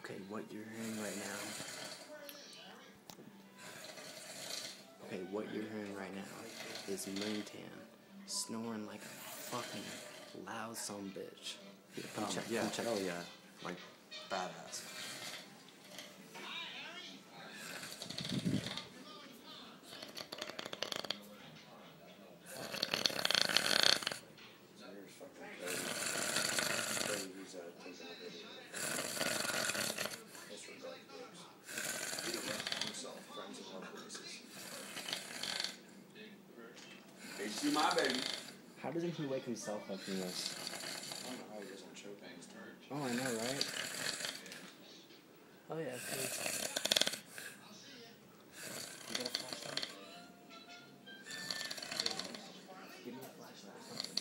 Okay, what you're hearing right now. Okay, what you're hearing right now is Moontan snoring like a fucking loud son bitch. Here, come check. Oh yeah, like badass. Hey, see my baby. How doesn't he wake himself up from this? I don't know how he doesn't choke on his turd. Oh, I know, right? Oh yeah, please. You got a flashlight? Give me a flashlight or something.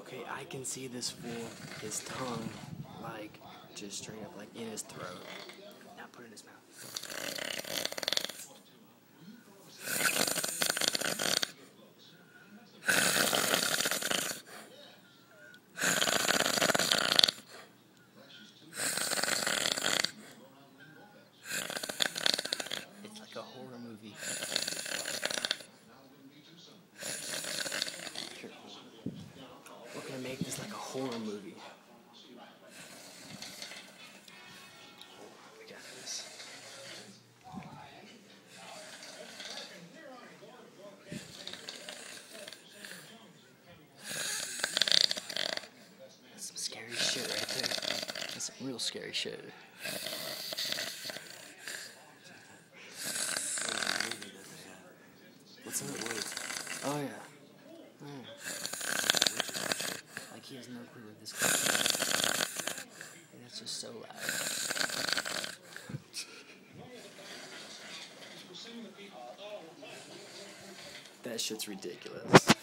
Okay, I can see this fool, his tongue, like, just straight up, like, in his throat. Now put it in his mouth. It's like a horror movie. Here, hold on. We're gonna make this like a horror movie. We got this. That's some scary shit right there. That's some real scary shit. What's in the woods? Oh yeah. Like he has no clue what this is. And it's just so loud. That shit's ridiculous.